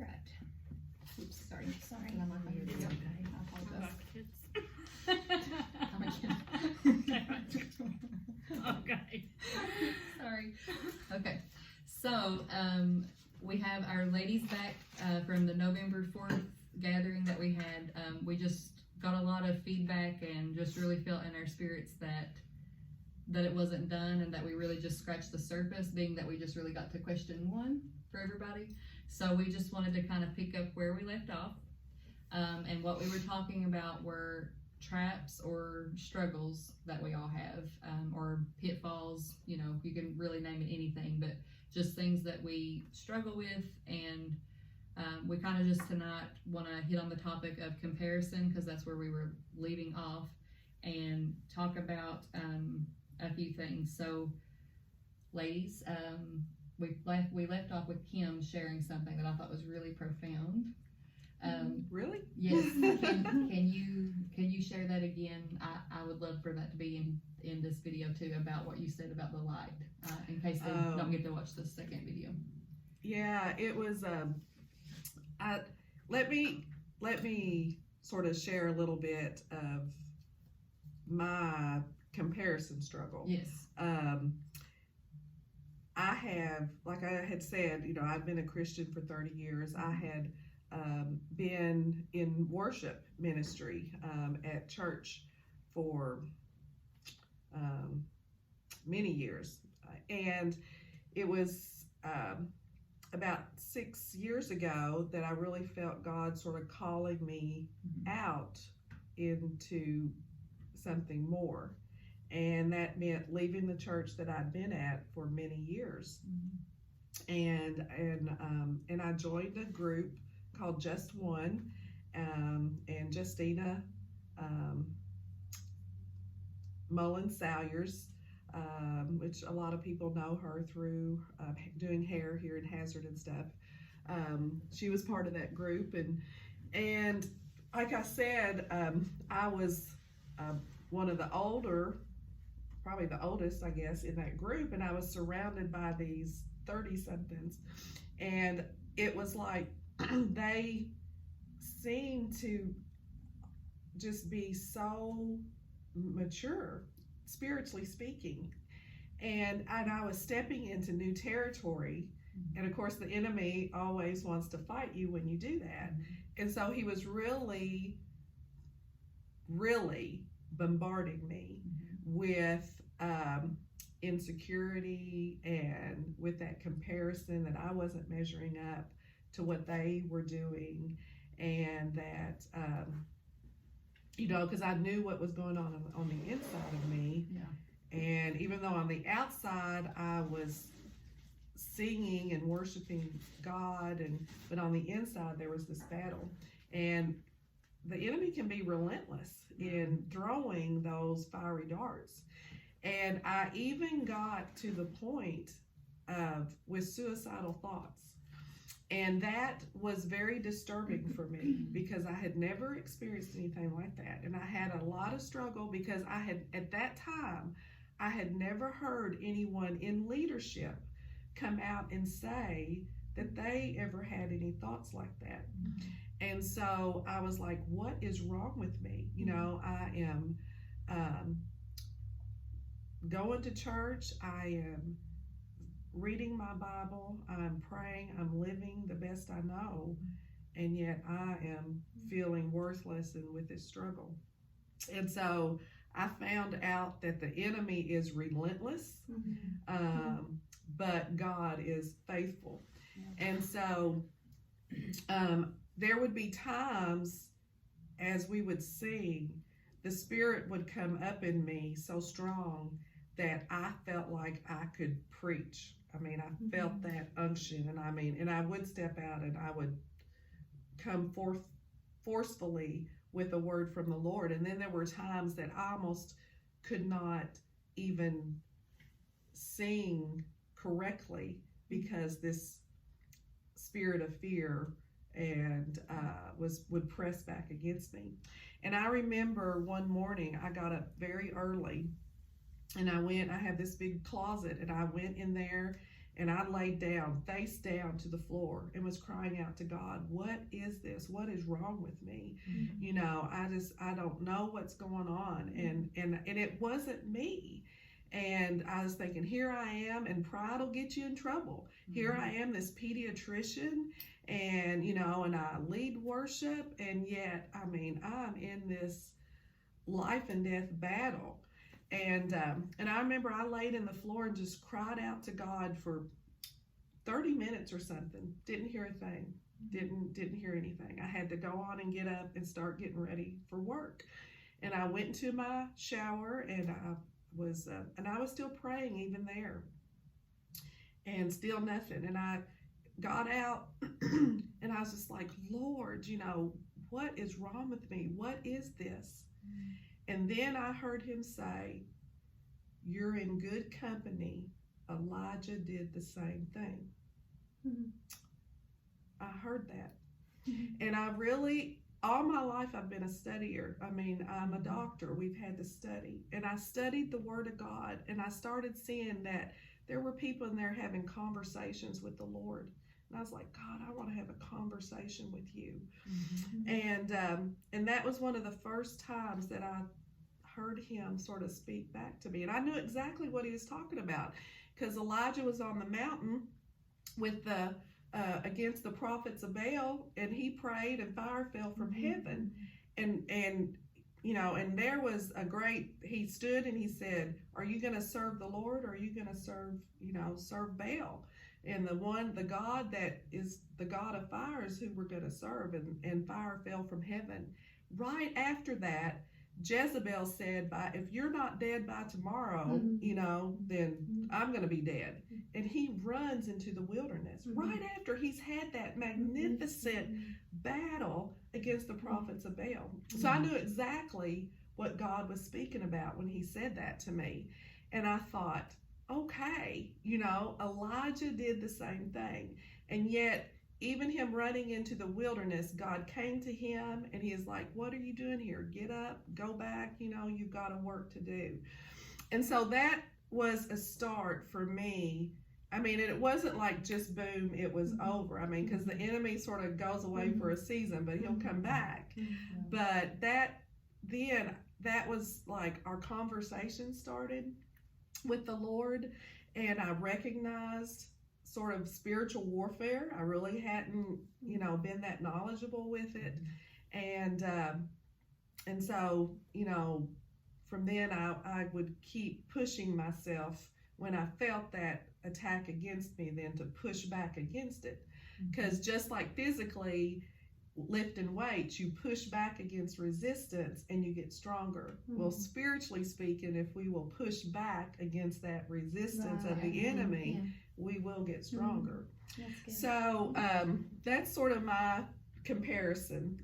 right. Oops, sorry. Sorry. I'm on the video. Okay. I apologize. I'm a kid. Okay. Sorry. Okay. So, we have our ladies back from the November 4th gathering that we had. We just got a lot of feedback and just really felt in our spirits that it wasn't done and that we really just scratched the surface, being that we just really got to question 1 for everybody. So we just wanted to kind of pick up where we left off. And what we were talking about were traps or struggles that we all have, or pitfalls. You know, you can really name it anything, but just things that we struggle with. And we kind of just tonight want to hit on the topic of comparison, because that's where we were leaving off, and talk about a few things. So, ladies, we left off with Kim sharing something that I thought was really profound. Really? Yes. Can you share that again? I would love for that to be in this video too, about what you said about the light, in case they don't get to watch the second video. Yeah, it was. Let me sort of share a little bit of my comparison struggle. Yes. I have, like I had said, you know, I've been a Christian for 30 years. I had been in worship ministry at church for many years. And it was about 6 years ago that I really felt God sort of calling me out into something more. And that meant leaving the church that I'd been at for many years. And I joined a group called Just One, and Justina Mullen Salyers, which a lot of people know her through doing hair here in Hazard and stuff. She was part of that group, and like I said, I was one of the older, probably the oldest, I guess, in that group, and I was surrounded by these 30-somethings, and it was like they seemed to just be so mature, spiritually speaking, and I was stepping into new territory, and of course the enemy always wants to fight you when you do that, and so he was really bombarding me with insecurity and with that comparison that I wasn't measuring up to what they were doing, and that you know, because I knew what was going on the inside of me. Yeah. And even though on the outside I was singing and worshiping God, but on the inside there was this battle, and the enemy can be relentless in throwing those fiery darts. And I even got to the point with suicidal thoughts. And that was very disturbing for me, because I had never experienced anything like that. And I had a lot of struggle, because at that time, I had never heard anyone in leadership come out and say that they ever had any thoughts like that. And so I was like, what is wrong with me? You know, I am going to church, I am reading my Bible, I'm praying, I'm living the best I know, and yet I am feeling worthless and with this struggle. And so I found out that the enemy is relentless, but God is faithful. And so there would be times as we would sing, the Spirit would come up in me so strong that I felt like I could preach. I mean, I felt that unction, and I would step out and I would come forth forcefully with a word from the Lord. And then there were times that I almost could not even sing correctly, because this spirit of fear and would press back against me. And I remember one morning I got up very early, and I have this big closet, and I went in there And I laid down, face down to the floor, and was crying out to God, what is this? What is wrong with me? Mhm. You know, I don't know what's going on. And it wasn't me. And I was thinking, here I am, and pride will get you in trouble. Here I am, this pediatrician, and, you know, and I lead worship, and yet, I mean, I'm in this life and death battle. And I remember I laid in the floor and just cried out to God for 30 minutes or something. Didn't hear a thing. Didn't hear anything. I had to go on and get up and start getting ready for work. And I went into my shower, and I was still praying even there, and still nothing. And I got out and I was just like, Lord, you know, what is wrong with me? What is this? And then I heard him say, you're in good company. Elijah did the same thing. I heard that. And I really, all my life I've been a studier. I mean, I'm a doctor. We've had to study. And I studied the Word of God, and I started seeing that there were people in there having conversations with the Lord. And I was like, God, I want to have a conversation with you. And that was one of the first times that I heard him sort of speak back to me. And I knew exactly what he was talking about, because Elijah was on the mountain with the against the prophets of Baal, and he prayed, and fire fell from heaven. And you know, and there was he stood and he said, are you going to serve the Lord, or are you going to serve Baal? And the God that is the God of fire is who we're going to serve. And fire fell from heaven. Right after that, Jezebel said, if you're not dead by tomorrow, you know, then I'm going to be dead. And he runs into the wilderness right after he's had that magnificent battle against the prophets of Baal. So I knew exactly what God was speaking about when he said that to me. And I thought, okay, you know, Elijah did the same thing. And yet, even him running into the wilderness, God came to him and he is like, what are you doing here? Get up, go back, you know, you've got a work to do. And so that was a start for me. I mean, it wasn't like just boom, it was over. I mean, because the enemy sort of goes away for a season, but he'll come back. But that was like our conversation started with the Lord, and I recognized sort of spiritual warfare. I really hadn't, you know, been that knowledgeable with it. And so, you know, from then I would keep pushing myself when I felt that attack against me, then to push back against it. Because just like physically lifting weights, you push back against resistance and you get stronger. Well, spiritually speaking, if we will push back against that resistance of the enemy, we will get stronger. So that's sort of my comparison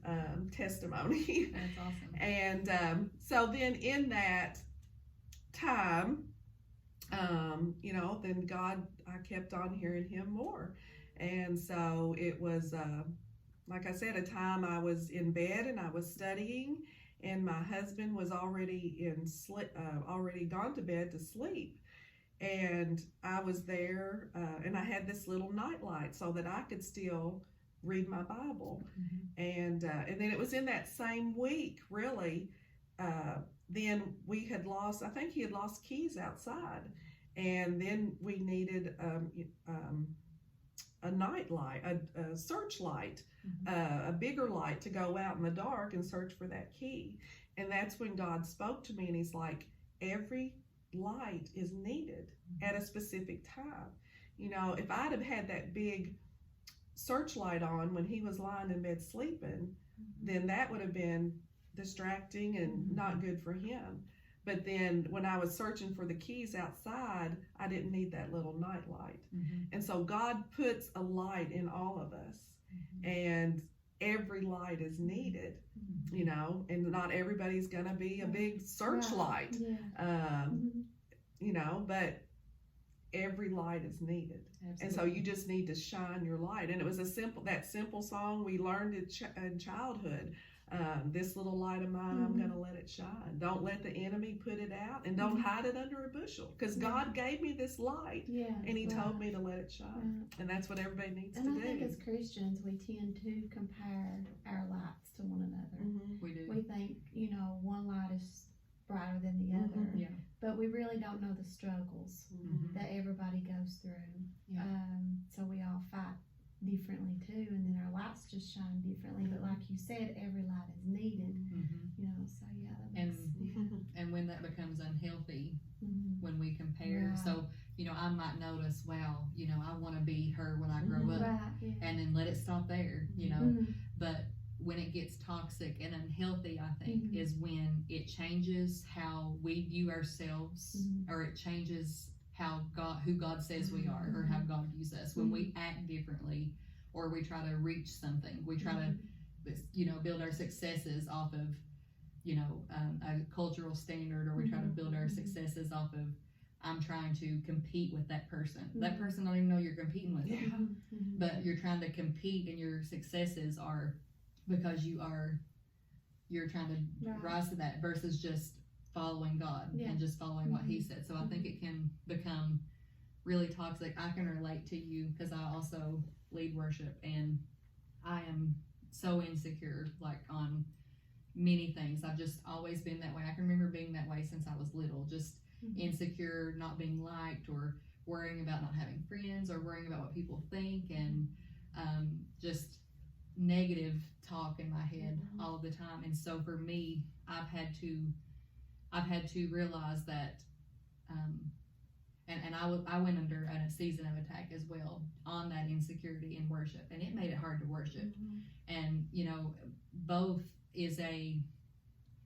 testimony. That's awesome. And so then in that time, you know, then God, I kept on hearing him more. And so it was, like I said, a time I was in bed and I was studying, and my husband was already already gone to bed to sleep. And I was there, and I had this little nightlight so that I could still read my Bible. And then it was in that same week, really, then we had lost, I think he had lost keys outside. And then we needed a night light, a searchlight, a bigger light to go out in the dark and search for that key. And that's when God spoke to me, and he's like, every light is needed at a specific time. You know, if I'd have had that big searchlight on when he was lying in bed sleeping, then that would have been distracting and not good for him. But then when I was searching for the keys outside, I didn't need that little night light. And so God puts a light in all of us, and every light is needed, you know, and not everybody's gonna be a big searchlight, you know, but every light is needed. Absolutely. And so you just need to shine your light. And it was that simple song we learned in childhood. This little light of mine, I'm gonna let it shine. Don't let the enemy put it out, and don't hide it under a bushel, because God gave me this light, Yeah. and He right, told me to let it shine, right. and that's what everybody needs And to I think do. as Christians, we tend to compare our lights to one another. Mhm. We do. We think, one light is brighter than the other, Mhm. Yeah. but we really don't know the struggles Mhm. that everybody goes through. Yeah. So we all fight differently too, and then our lights just shine differently. But like you said, every light is needed. Mhm. So yeah, that And makes and when that becomes unhealthy, Mhm. when we compare, Right. so I might notice, wow, I want to be her when I grow up, Right, yeah. and then let it stop there, Mhm. But when it gets toxic and unhealthy, I think, Mhm. is when it changes how we view ourselves, Mhm. or it changes who God says we are, or how God views us. When we act differently, or we try to reach something, we try to, build our successes off of, a cultural standard, or we try to build our successes off of, I'm trying to compete with that person. That person don't even know you're competing with them. Yeah. Mhm. But you're trying to compete, and your successes are because you're trying to Right. rise to that, versus just following God Yeah. and just following what He said. So I think it can become really toxic. I can relate to you because I also lead worship, and I am so insecure, like, on many things. I've just always been that way. I can remember being that way since I was little, just Mhm. insecure, not being liked, or worrying about not having friends, or worrying about what people think, and just negative talk in my head all of the time. And so for me, I've had to realize that, and I went under a season of attack as well on that insecurity in worship, and it made it hard to worship. And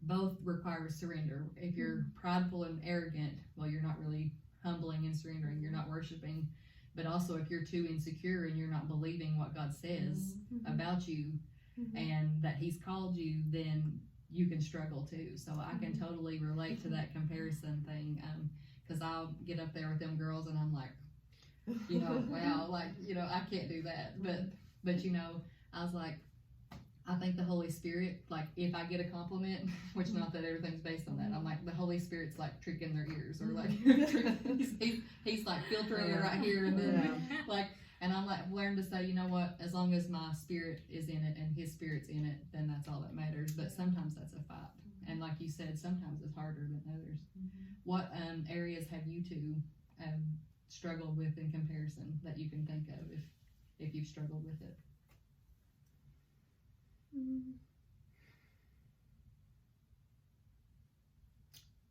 both require surrender. If you're prideful and arrogant, well, you're not really humbling and surrendering. You're not worshiping. But also, if you're too insecure and you're not believing what God says about you, and that He's called you, then you can struggle too. So I can totally relate to that comparison thing, because I'll get up there with them girls, and I'm like, wow, like, I can't do that. But I was like, I think the Holy Spirit, like, if I get a compliment, which not that everything's based on that, I'm like, the Holy Spirit's like tricking their ears, or like, he's like filtering it right here, and then and I'm like, learn to say, you know what, as long as my spirit is in it and His Spirit's in it, then that's all that matters. But sometimes that's a fight, and like you said, sometimes it's harder than others. What areas have you two struggled with in comparison that you can think of, if you've struggled with it?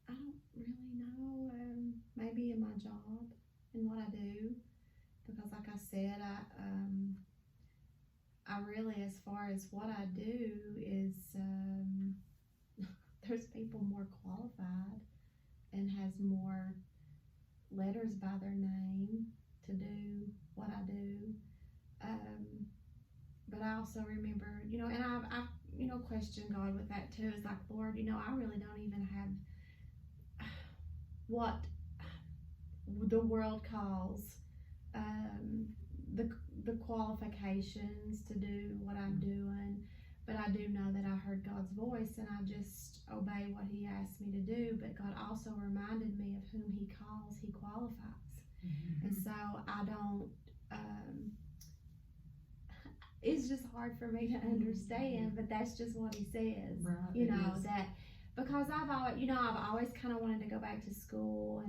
I don't really know. Maybe in my job and what I do, because like I said, I really, as far as what I do, is there's people more qualified and has more letters by their name to do what I do. But I also remember, and I've questioned God with that too. It's like, Lord, I really don't even have what the world calls the qualifications to do what I'm doing. But I do know that I heard God's voice, and I just obey what He asked me to do. But God also reminded me of whom He calls, He qualifies. And so I don't, it's just hard for me to understand, but that's just what He says. Right, That, because I've always kind of wanted to go back to school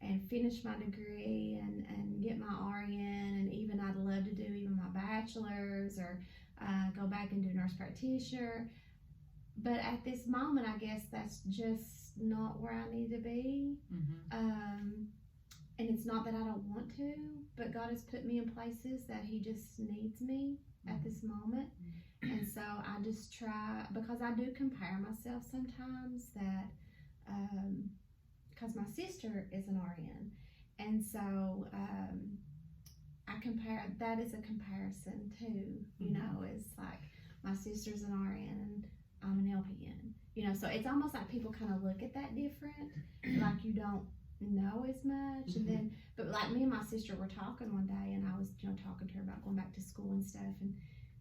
and finish my degree and get my RN, and even I'd love to do even my bachelor's, or go back and do nurse practitioner. But at this moment, I guess that's just not where I need to be. And it's not that I don't want to, but God has put me in places that He just needs me at this moment. And so I just try, because I do compare myself sometimes, that because my sister is an RN, and so I compare, that is a comparison too. It's like my sister's an RN and I'm an LPN, so it's almost like people kind of look at that different, like you don't know as much. And then, but like me and my sister were talking one day, and I was talking to her about going back to school and stuff, and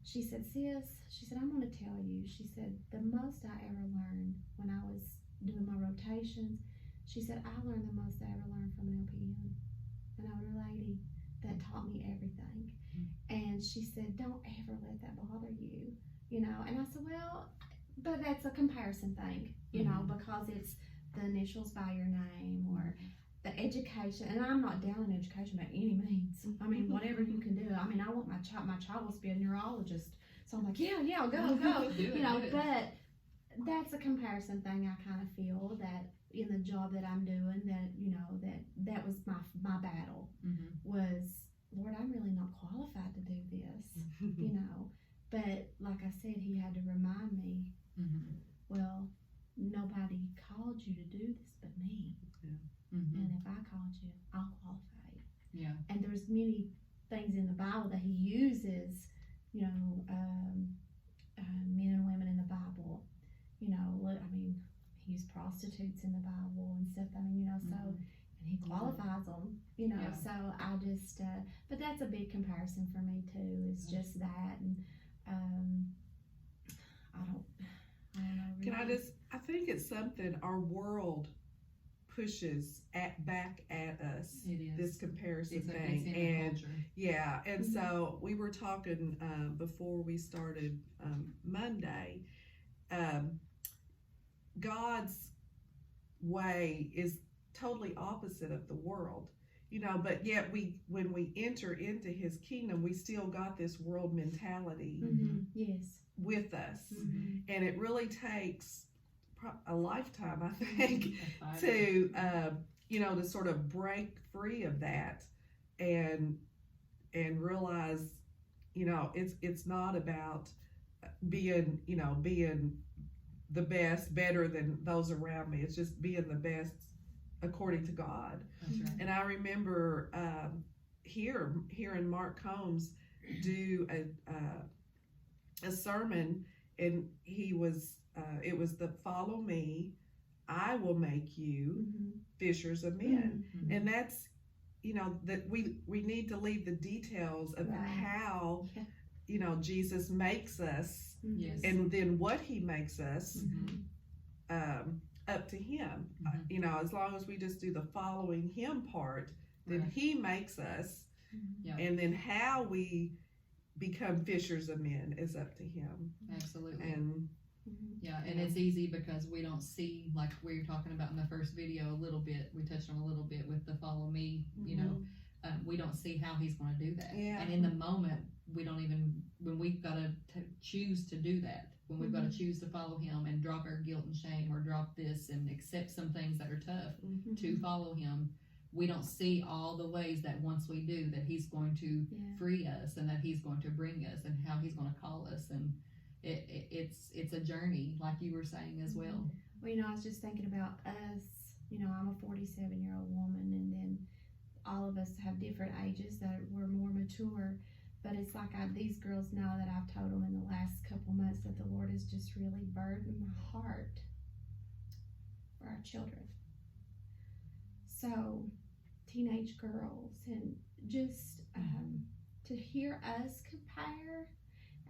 she said, sis, she said, I'm going to tell you. She said, the most I ever learned when I was doing my rotations, she said, I learned the most I ever learned from an LPN, an older lady that taught me everything. And she said, don't ever let that bother you, you know. And I said, well, but that's a comparison thing, you know, because it's the initials by your name or the education. And I'm not down in education by any means. I mean, whatever you can do. I mean, I want my child wants to be a neurologist. So I'm like, yeah, go. Do it, You know, do it. but that's a comparison thing. I kind of feel that in the job that I'm doing, that, you know, that was my battle was, Lord, I'm really not qualified to do this, you know. But like I said, he had to remind me, well, nobody called you to do this but me. And if I called you, I'll qualify you. Yeah. And there's many things in the Bible that he uses, you know, men and women in the Bible. You know, I mean, he used prostitutes in the Bible and stuff. I mean, you know, so, and he qualifies them, you know. Yeah. So I just, but that's a big comparison for me too. Is just that, and I don't know. Can I really. I think it's something our world pushes back at us, It is. this comparison It's thing. in the And culture. yeah, and Mhm. so we were talking before we started Monday. God's way is totally opposite of the world, you know, but yet when we enter into his kingdom, we still got this world mentality Yes. with us. Mhm. And it really takes a lifetime, I think, to you know, to sort of break free of that and realize, you know, it's not about being the best, better than those around me. It's just being the best according to God. That's right. And I remember hearing Mark Combs do a sermon, and he was it was the follow me, I will make you fishers of men. And that's, you know, that we need to leave the details of Right. how Yeah. you know Jesus makes us, Yes. and then what he makes us Mhm. up to him. Mhm. You know, as long as we just do the following him part, then Right. he makes us. Yeah. And then how we become fishers of men is up to him. Absolutely. And Yeah, and it's easy because we don't see, like we were talking about in the first video a little bit, we touched on a little bit with the follow me, you know, we don't see how he's going to do that. Yeah. And in the moment, we don't even, when we've got to choose to do that, when we've got to choose to follow him and drop our guilt and shame or drop this and accept some things that are tough to follow him, we don't see all the ways that once we do that he's going to free us and that he's going to bring us and how he's going to call us. And it's a journey, like you were saying as well. Well, you know, I was just thinking about us. You know, I'm a 47-year-old woman, and then all of us have different ages that we're more mature. But it's like these girls know that I've told them in the last couple months that the Lord has just really burdened my heart for our children. So, teenage girls, and just to hear us compare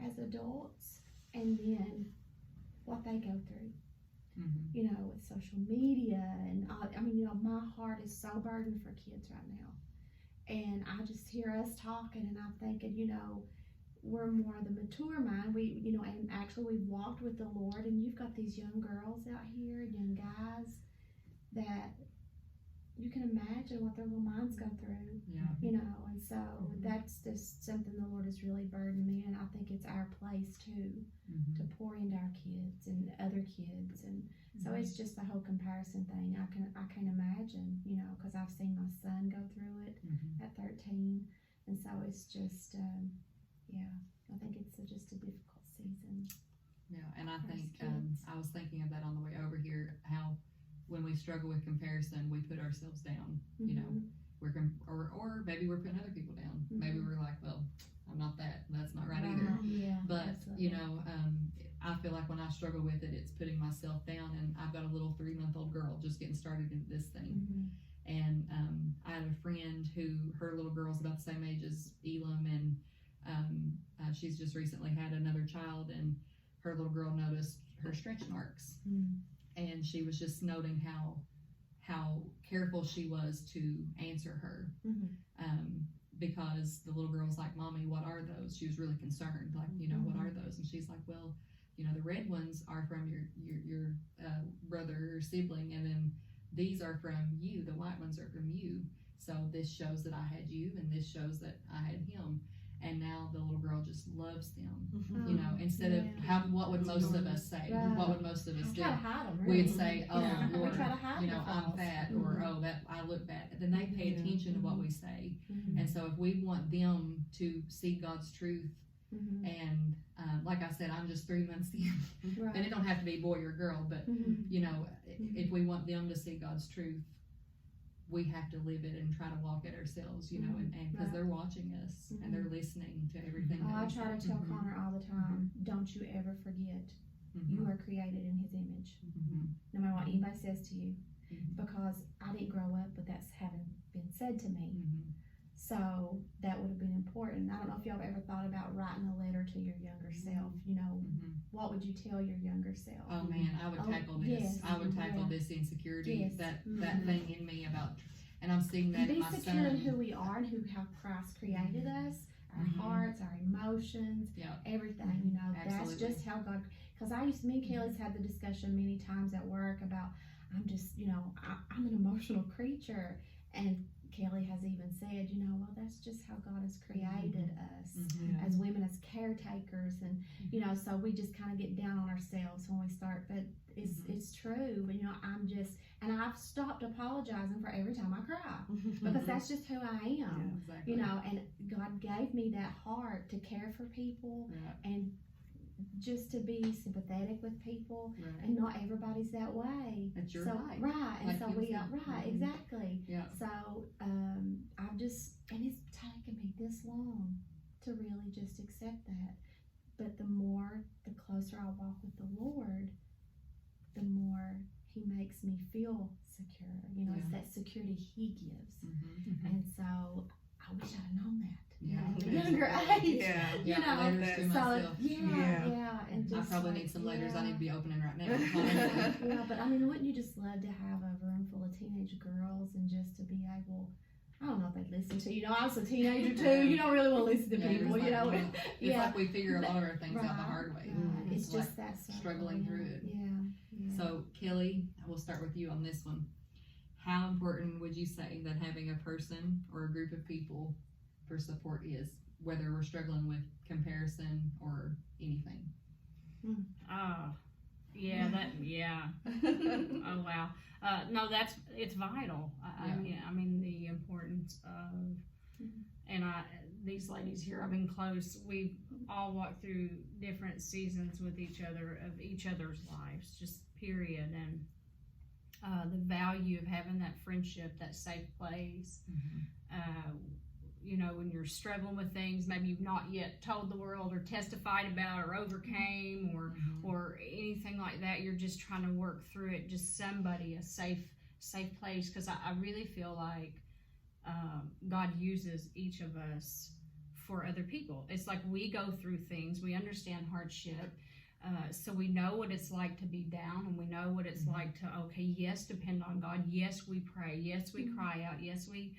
as adults, and then what they go through. You know, with social media and I mean, you know, my heart is so burdened for kids right now, and I just hear us talking, and I'm thinking, you know, we're more the mature mind. We, you know, and actually we've walked with the Lord, and you've got these young girls out here, young guys, that you can imagine what their little minds go through. Yeah. You know, and so that's just something the Lord has really burdened me, and I think it's our place too to pour into our kids and other kids, and so it's just the whole comparison thing. I can imagine, you know, because I've seen my son go through it at 13, and so it's just I think it's just a difficult season. Yeah, and I For think us kids. I was thinking of that on the way over here, how when we struggle with comparison, we put ourselves down. You know, we're or maybe we're putting other people down. Maybe we're like, well, I'm not that. That's not right either. Yeah, But absolutely. you know, I feel like when I struggle with it, it's putting myself down. And I've got a little 3-month-old girl just getting started into this thing. And I had a friend who her little girl's about the same age as Elam, and She's just recently had another child, and her little girl noticed her stretch marks, and she was just noting how careful she was to answer her, because the little girl was like, "Mommy, what are those?" She was really concerned, like, what are those? And she's like, "Well, the red ones are from your brother or sibling, and then these are from you. The white ones are from you. So this shows that I had you, and this shows that I had him." And now the little girl just loves them, instead of what would most of us say? Right. What would most of us do? Try to hide them, really. We'd say, "Oh, Yeah. We Lord, try to hide the I'm flaws. fat," or "Oh, that I look bad." Then they pay attention to what we say. Mhm. And so if we want them to see God's truth, Mhm. and like I said, I'm just 3 months in, Right. and it don't have to be boy or girl, but Mhm. if we want them to see God's truth, we have to live it and try to walk it ourselves, and because Right. they're watching us and they're listening to everything. Oh, that I we try to say. tell Mhm. Connor all the time, don't you ever forget you are created in his image. Mhm. No matter what anybody says to you. Mhm. Because I didn't grow up with that having been said to me. Mhm. So that would have been important. I don't know if y'all have ever thought about writing a letter to your younger self. Mhm. What would you tell your younger self? Oh man, I would Oh, tackle this. yes. I would tackle Yeah. this insecurity, Yes. that Mhm. thing in me about, and I'm seeing that in Be my secure in son. who we are and how Christ created us, our Mhm. hearts, our emotions, Yeah. everything. That's Absolutely. just how God. Because me and Kelly's had the discussion many times at work about I'm just, I'm an emotional creature, and Kelly has even said, well, that's just how God has created us Mhm. as women, as caretakers, and so we just kind of get down on ourselves when we start. But it's true. But I'm just, and I've stopped apologizing for every time I cry because that's just who I am. Yeah, exactly. And God gave me that heart to care for people Right. and just to be sympathetic with people, Right. and not everybody's that way. That's your so life. right, and Like so you we said. right, Mhm. exactly. Yeah. So I've just, and it's taken me this long to really just accept that. But the closer I walk with the Lord, the more He makes me feel secure. It's that security He gives, Mhm. and so I wish I'd known that. Yeah. At a younger age. Yeah. Yeah, letters to So myself. yeah, and I just probably like, need some letters I yeah. need to be opening right now. honestly. Yeah, but wouldn't you just love to have a room full of teenage girls and just to be able, I don't know if they'd listen to you. I was a teenager too. You don't really want to listen to Yeah, people, it's like, It's Yeah. like we figure a lot of our things out the Right, hard way. right. It's like just that circle, struggling through it. Yeah. So, Kelly, we'll start with you on this one. How important would you say that having a person or a group of people for support is, whether we're struggling with comparison or anything? Oh, yeah, oh wow. No, it's vital. I mean the importance of, and these ladies here, I've been close. We've all walked through different seasons with each other of each other's lives, just period. And the value of having that friendship, that safe place. When you're struggling with things, maybe you've not yet told the world or testified about or overcame or anything like that. You're just trying to work through it. Just somebody, a safe place. Because I really feel like God uses each of us for other people. It's like we go through things. We understand hardship. So we know what it's like to be down, and we know what it's like to, yes, depend on God. Yes, we pray. Yes, we cry out. Yes, we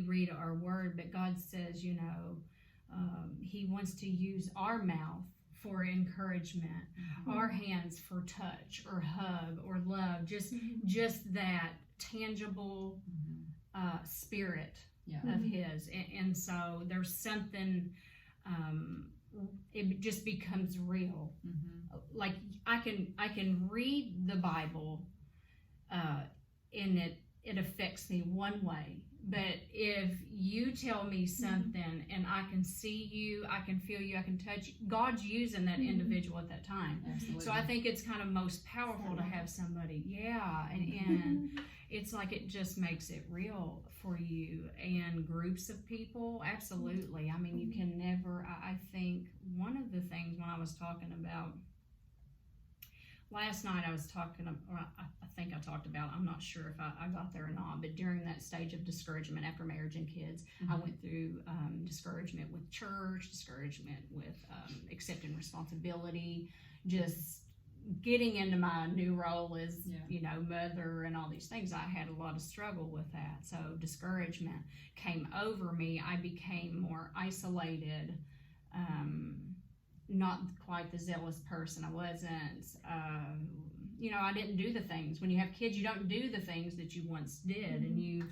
read our word. But God says, He wants to use our mouth for encouragement, our hands for touch or hug or love, just that tangible spirit of His. And so there's something, it just becomes real. Like I can read the Bible, and it affects me one way. But if you tell me something and I can see you, I can feel you, I can touch you, God's using that individual at that time. Absolutely. So I think it's kind of most powerful to have somebody, and it's like it just makes it real for you. And groups of people, absolutely. I mean, you can never, I think one of the things when I was talking about last night I was talking, or I think I talked about, I'm not sure if I got there or not, but during that stage of discouragement after marriage and kids, I went through discouragement with church, discouragement with accepting responsibility, just getting into my new role as, mother and all these things. I had a lot of struggle with that. So discouragement came over me. I became more isolated, not quite the zealous person I wasn't. I didn't do the things. When you have kids, you don't do the things that you once did, and you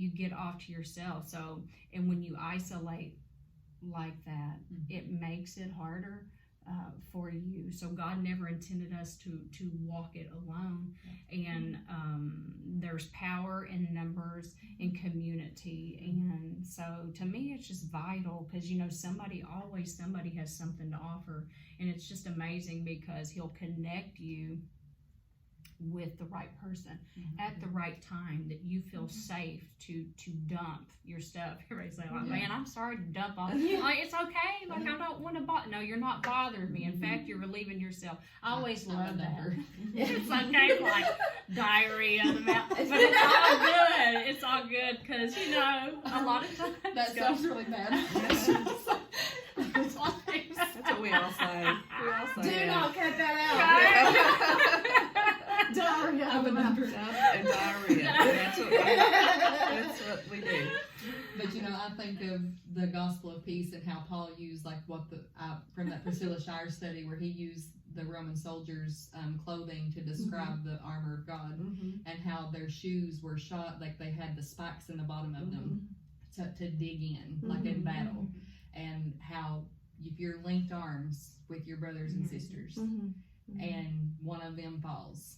get off to yourself. So, and when you isolate like that, it makes it harder for you. So God never intended us to walk it alone. And there's power in numbers, in community. And so to me, it's just vital, because somebody has something to offer. And it's just amazing, because he'll connect you with the right person at the right time, that you feel safe to dump your stuff. Everybody's like, man, I'm sorry to dump all like, it's okay, like I don't want to no, you're not bothering me. In fact, you're relieving yourself. I always love that. It's okay, like diarrhea in the mouth, but it's all good, because a lot of times That sounds really bad. That's what we all say. Do not cut that out. Diarrhea. And diarrhea. That's what we do. But I think of the gospel of peace and how Paul used, like, from that Priscilla Shire study, where he used the Roman soldiers' clothing to describe the armor of God, and how their shoes were shot, like they had the spikes in the bottom of them to dig in, like in battle, and how if you're linked arms with your brothers and sisters, and one of them falls,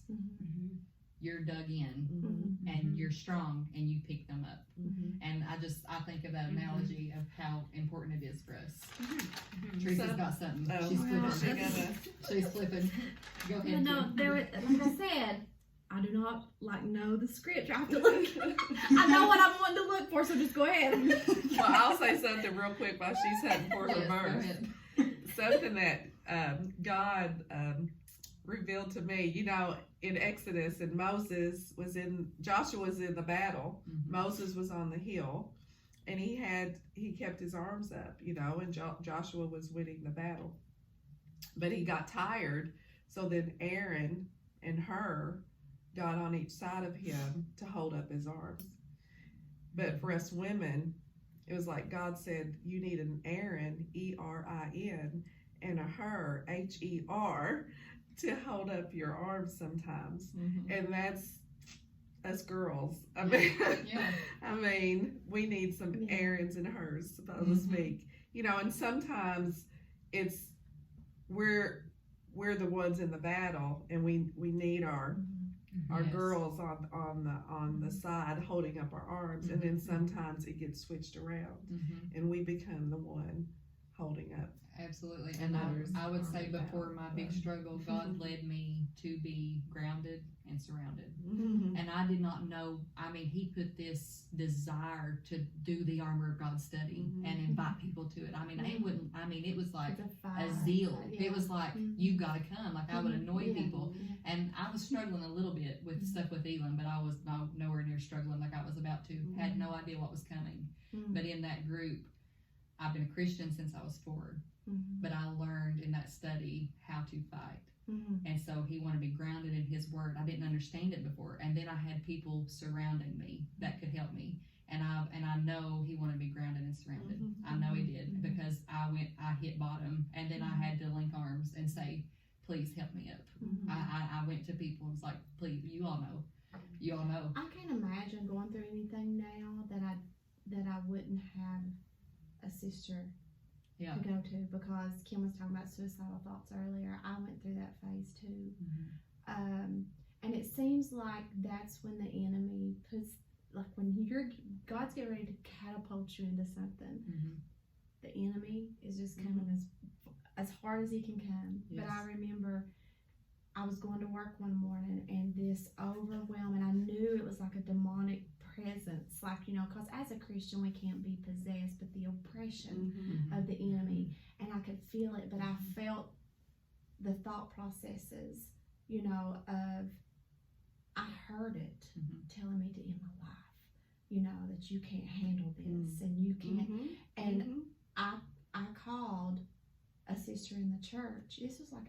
you're dug in, and you're strong, and you pick them up. And I think of that analogy of how important it is for us. Teresa's got something. She's flipping. Go ahead. Like I said, I do not know the script. I have to look. I know what I'm wanting to look for, so just go ahead. Well, I'll say something real quick while she's hunting for her verse. Something that God revealed to me, in Exodus, and Joshua was in the battle. Moses was on the hill, and he kept his arms up, and Joshua was winning the battle. But he got tired, so then Aaron and Hur got on each side of him to hold up his arms. But for us women, it was like God said, you need an Aaron, E-R-I-N, and a Hur, H-E-R, to hold up your arms sometimes. And that's us girls. I mean, we need some Aarons and Hers, so to speak. And sometimes we're the ones in the battle, and we need our girls on the side holding up our arms, and then sometimes it gets switched around, and we become the one holding up. Absolutely. And I would say before my big struggle, God led me to be grounded and surrounded. And I did not know, he put this desire to do the Armor of God study and invite people to it. It was like a zeal. It was like, you got to come. Like, I would annoy people. And I was struggling a little bit with stuff with Elon, but I was nowhere near struggling like I was about to. Had no idea what was coming. But in that group, I've been a Christian since I was 4. But I learned in that study how to fight. And so he wanted me grounded in his word. I didn't understand it before. And then I had people surrounding me that could help me. And I know he wanted me grounded and surrounded. I know he did, because I hit bottom, and then I had to link arms and say, please help me up. I went to people and was like, please, you all know. I can't imagine going through anything now that I wouldn't have a sister to go to, because Kim was talking about suicidal thoughts earlier. I went through that phase too. And it seems like that's when the enemy puts, like, when God's getting ready to catapult you into something, the enemy is just coming as hard as he can come. But I remember I was going to work one morning, and this overwhelming, I knew it was like a demonic presence, like, because as a Christian we can't be possessed, but the oppression of the enemy, and I could feel it, but I felt the thought processes you know, of I heard it Mhm. telling me to end my life, you know, that you can't handle this and you can't. Mhm. And Mhm. I called a sister in the church. This was like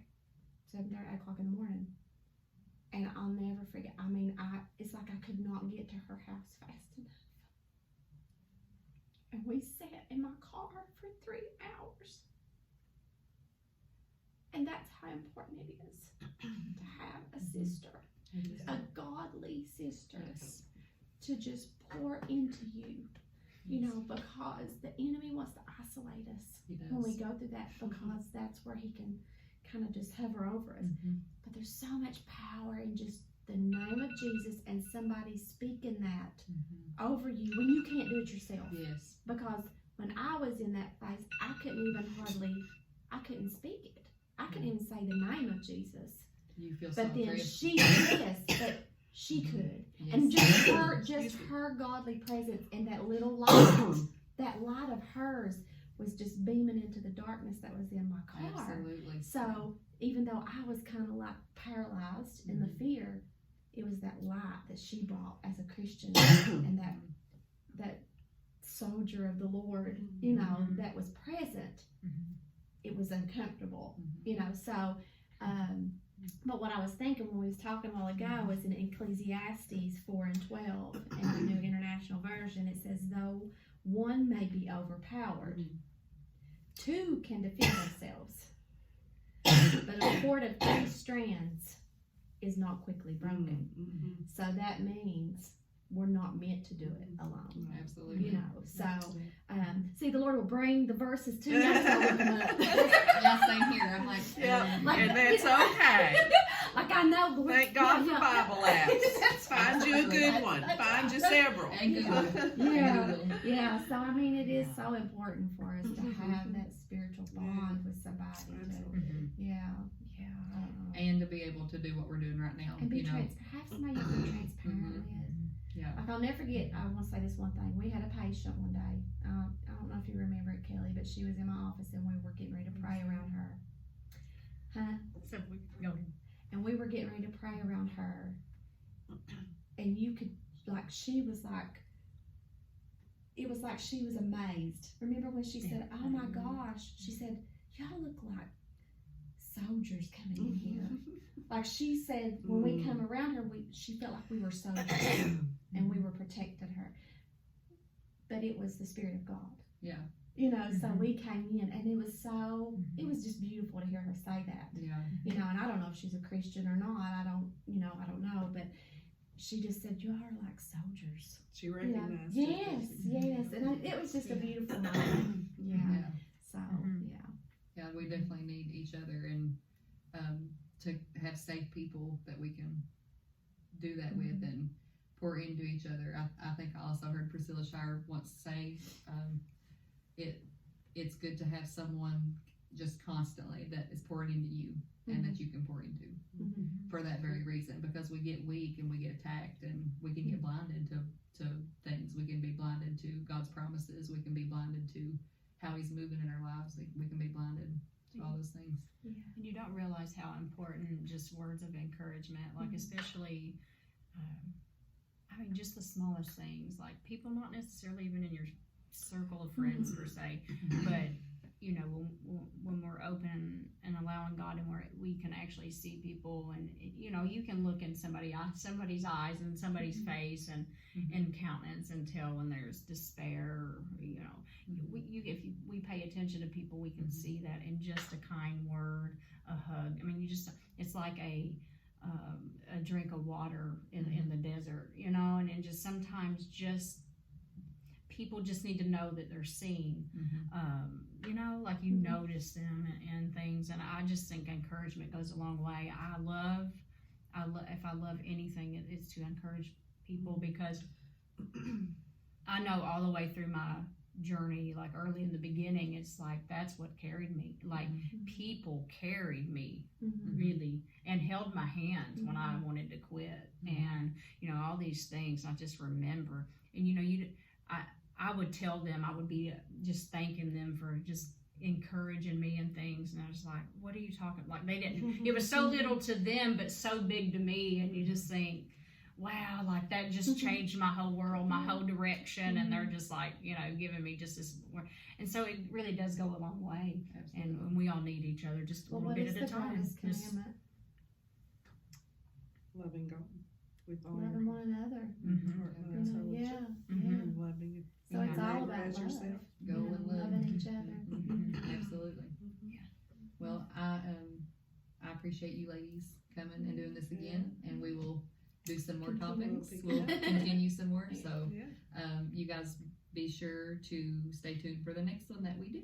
7:30, 8 o'clock in the morning. And I'll never forget. I mean, it's like I could not get to her house fast enough. And we sat in my car for 3 hours. And that's how important it is to have a sister, a godly sister, Yes. to just pour into you. You know, because the enemy wants to isolate us He does. when we go through that, because that's where he can kind of just hover over us. Mhm. But there's so much power in just the name of Jesus and somebody speaking that Mhm. over you when you can't do it yourself. Yes. Because when I was in that phase, I couldn't speak it. I couldn't even say the name of Jesus. You feel so But then afraid. she could. Yes. And just her godly presence and that little light, that light of hers was just beaming into the darkness that was in my car. Absolutely. So even though I was kind of like paralyzed in the fear, it was that light that she brought as a Christian and that soldier of the Lord, you know, Mhm. that was present. Mhm. It was uncomfortable, Mhm. you know. So, but what I was thinking when we was talking a while ago was in Ecclesiastes 4:12 in the New International Version. It says, "Though one may be overpowered, two can defend themselves. But a cord of 3 strands is not quickly broken." Mhm. So that means we're not meant to do it alone. Absolutely. You know, so see, the Lord will bring the verses to you. So we can Yeah, same here. I'm like, Yeah, Like- and that's okay. like I know. The Thank God for yeah. Bible apps. Find you a good one. Find you several. And Google. Yeah. And Google. Yeah, so I mean, it is so important for us to Mhm. have that spiritual bond with somebody. Absolutely. Mhm. Yeah, I don't know. And to be able to do what we're doing right now. And be you know. have somebody you can be transparent Mhm. with. Yeah. Like I'll never forget. I want to say this one thing. We had a patient one day. I don't know if you remember it, Kelly, but she was in my office and we were getting ready to pray around her. Huh? So we go ahead. And we were getting ready to pray around her, and you could she was like. It was like she was amazed. Remember when she said, "Oh my gosh," she said, "Y'all look like soldiers coming in here." Like she said, when we come around her, she felt like we were soldiers and we were protecting her. But it was the Spirit of God. Yeah. You know, so Mhm. we came in and it was just beautiful to hear her say that. Yeah. You know, and I don't know if she's a Christian or not. I don't know, but she just said, "You are like soldiers." She Yeah. recognized it. Yes, and it was just a beautiful moment. Yeah. Yeah. So Mhm. yeah. Yeah. We definitely need each other and to have safe people that we can do that with and pour into each other. I think I also heard Priscilla Shire once say it's good to have someone just constantly that is pouring into you and that you can pour into Mhm. for that very reason, because we get weak and we get attacked and we can get blinded to things. We can be blinded to God's promises. We can be blinded to how He's moving in our lives. We can be blinded to all those things. Yeah. And you don't realize how important just words of encouragement, like especially, I mean, just the smallest things, like people not necessarily even in your circle of friends per se, but you know, when we're open and allowing God and where we can actually see people, and you know, you can look in somebody's eyes and somebody's face and countenance and tell when there's despair. Or, you know, if we pay attention to people, we can see that in just a kind word, a hug. I mean, it's like a drink of water in the desert, you know, and just sometimes people just need to know that they're seen. You know, like you notice them and things, and I just think encouragement goes a long way. If I love anything, it's to encourage people, because I know all the way through my journey, like early in the beginning, it's like that's what carried me. Like people carried me really and held my hands when I wanted to quit, and you know, all these things. I just remember, and you know, I would tell them, I would be just thanking them for just encouraging me and things, and I was like, what are you talking, like they didn't, it was so little to them but so big to me, and you just think, wow, like that just changed my whole world, my whole direction, and they're just like, you know, giving me just this, and so it really does go a long way, and we all need each other just a Well, little what bit is at a the time. greatest Just, commandment? Loving God with all Loving your one another. mhm, heart, You mind, know, soul, and yeah, strength, yeah. and loving it. So Yeah. it's all Neighbor about as love. yourself. Go you know, and love. loving each other. Absolutely. Yeah. Well, I appreciate you ladies coming and doing this again, and we will do some more Continue. topics. We'll continue some more. So, Yeah. you guys be sure to stay tuned for the next one that we do.